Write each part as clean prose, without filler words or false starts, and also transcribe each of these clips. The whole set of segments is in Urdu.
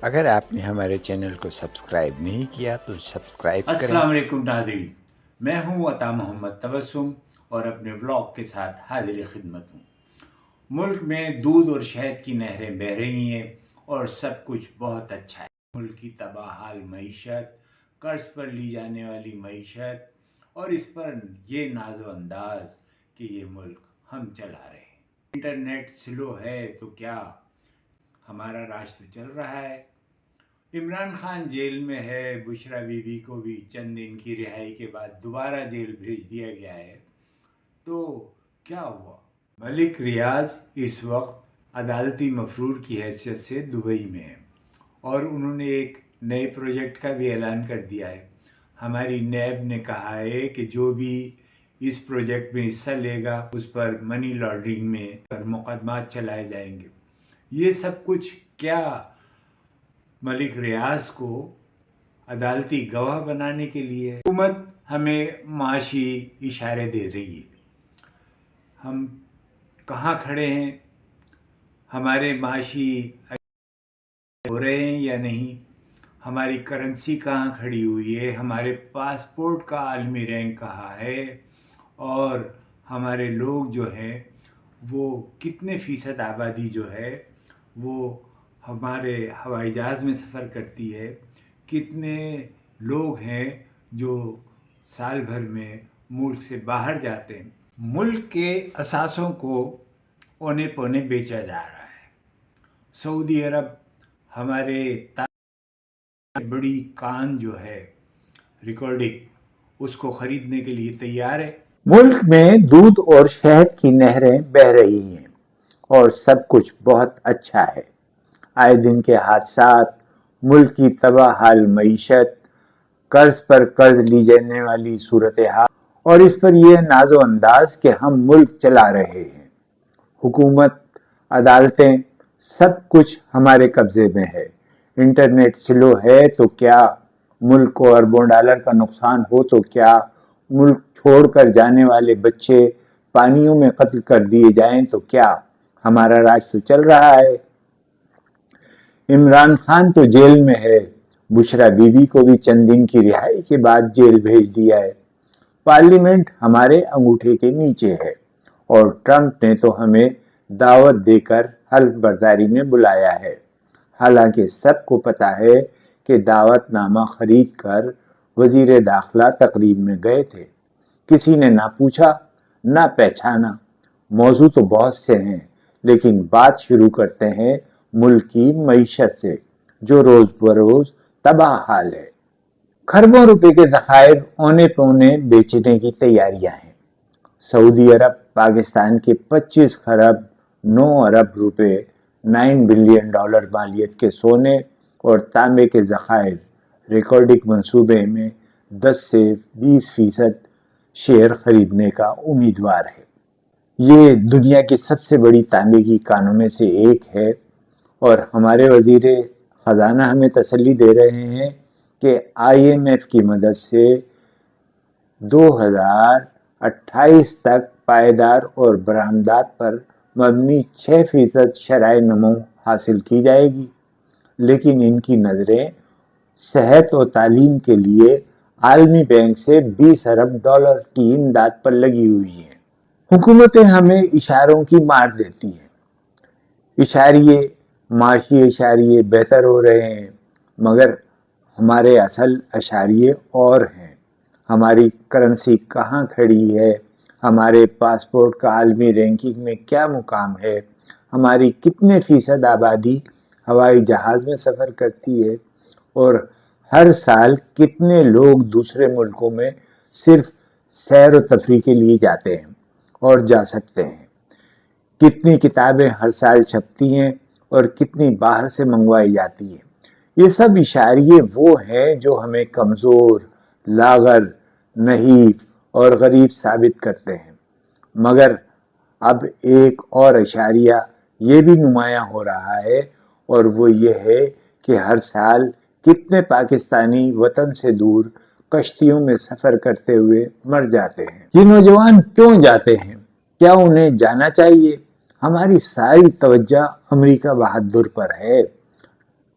اگر آپ نے ہمارے چینل کو سبسکرائب نہیں کیا تو سبسکرائب کریں۔ السلام علیکم ناظرین، میں ہوں عطا محمد تبسم اور اپنے ولاگ کے ساتھ حاضر خدمت ہوں۔ ملک میں دودھ اور شہد کی نہریں بہہ رہی ہیں اور سب کچھ بہت اچھا ہے۔ ملک کی تباہ حال معیشت، قرض پر لی جانے والی معیشت اور اس پر یہ ناز و انداز کہ یہ ملک ہم چلا رہے ہیں۔ انٹرنیٹ سلو ہے تو کیا ہمارا راج تو چل رہا ہے۔ عمران خان جیل میں ہے، بشرا بی بی کو بھی چند دن کی رہائی کے بعد دوبارہ جیل بھیج دیا گیا ہے، تو کیا ہوا؟ ملک ریاض اس وقت عدالتی مفرور کی حیثیت سے دبئی میں ہے اور انہوں نے ایک نئے پروجیکٹ کا بھی اعلان کر دیا ہے۔ ہماری نیب نے کہا ہے کہ جو بھی اس پروجیکٹ میں حصہ لے گا اس پر منی لانڈرنگ میں مقدمات چلائے جائیں گے۔ یہ سب کچھ کیا ملک ریاض کو عدالتی گواہ بنانے کے لیے؟ حکومت ہمیں معاشی اشارے دے رہی ہے۔ ہم کہاں کھڑے ہیں؟ ہمارے معاشی ہو رہے ہیں یا نہیں؟ ہماری کرنسی کہاں کھڑی ہوئی ہے؟ ہمارے پاسپورٹ کا عالمی رینک کہاں ہے؟ اور ہمارے لوگ جو ہیں وہ کتنے فیصد آبادی جو ہے وہ ہمارے ہوائی جہاز میں سفر کرتی ہے؟ کتنے لوگ ہیں جو سال بھر میں ملک سے باہر جاتے ہیں؟ ملک کے اثاثوں کو اونے پونے بیچا جا رہا ہے۔ سعودی عرب ہمارے بڑی کان جو ہے ریکارڈنگ اس کو خریدنے کے لیے تیار ہے۔ ملک میں دودھ اور شہد کی نہریں بہہ رہی ہیں اور سب کچھ بہت اچھا ہے۔ آئے دن کے حادثات، ملک کی تباہ حال معیشت، قرض پر قرض لی جانے والی صورتحال اور اس پر یہ ناز و انداز کہ ہم ملک چلا رہے ہیں۔ حکومت، عدالتیں، سب کچھ ہمارے قبضے میں ہے۔ انٹرنیٹ سلو ہے تو کیا ملک کو اربوں ڈالر کا نقصان ہو تو کیا ملک چھوڑ کر جانے والے بچے پانیوں میں قتل کر دیے جائیں تو کیا ہمارا راج تو چل رہا ہے۔ عمران خان تو جیل میں ہے، بشرا بی بی کو بھی چند دن کی رہائی کے بعد جیل بھیج دیا ہے۔ پارلیمنٹ ہمارے انگوٹھے کے نیچے ہے اور ٹرمپ نے تو ہمیں دعوت دے کر حلف برداری میں بلایا ہے۔ حالانکہ سب کو پتا ہے کہ دعوت نامہ خرید کر وزیر داخلہ تقریب میں گئے تھے۔ کسی نے نہ پوچھا نہ پہچانا۔ موضوع تو بہت سے ہیں لیکن بات شروع کرتے ہیں ملک کی معیشت سے جو روز بروز تباہ حال ہے۔ کھربوں روپے کے ذخائر اونے پونے بیچنے کی تیاریاں ہیں۔ سعودی عرب پاکستان کے 25 خرب 9 ارب روپے 9 بلین ڈالر مالیت کے سونے اور تانبے کے ذخائر ریکارڈنگ منصوبے میں 10 سے 20% شیئر خریدنے کا امیدوار ہے۔ یہ دنیا کی سب سے بڑی تانبے کی کانوں میں سے ایک ہے اور ہمارے وزیر خزانہ ہمیں تسلی دے رہے ہیں کہ IMF کی مدد سے 2028 تک پائیدار اور برآمدات پر مبنی 6% شرح نمو حاصل کی جائے گی، لیکن ان کی نظریں صحت و تعلیم کے لیے عالمی بینک سے 20 ارب ڈالر کی امداد پر لگی ہوئی ہیں۔ حکومتیں ہمیں اشاروں کی مار دیتی ہیں۔ اشاریے، معاشی اشاریے بہتر ہو رہے ہیں مگر ہمارے اصل اشاریے اور ہیں۔ ہماری کرنسی کہاں کھڑی ہے؟ ہمارے پاسپورٹ کا عالمی رینکنگ میں کیا مقام ہے؟ ہماری کتنے فیصد آبادی ہوائی جہاز میں سفر کرتی ہے؟ اور ہر سال کتنے لوگ دوسرے ملکوں میں صرف سیر و تفریح کے لیے جاتے ہیں اور جا سکتے ہیں؟ کتنی کتابیں ہر سال چھپتی ہیں اور کتنی باہر سے منگوائی جاتی ہیں؟ یہ سب اشاریے وہ ہیں جو ہمیں کمزور، لاغر، نحیف اور غریب ثابت کرتے ہیں۔ مگر اب ایک اور اشاریہ یہ بھی نمایاں ہو رہا ہے اور وہ یہ ہے کہ ہر سال کتنے پاکستانی وطن سے دور کشتیوں میں سفر کرتے ہوئے مر جاتے ہیں۔ یہ نوجوان کیوں جاتے ہیں؟ کیا انہیں جانا چاہیے؟ ہماری ساری توجہ امریکہ بہادر پر ہے۔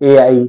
AI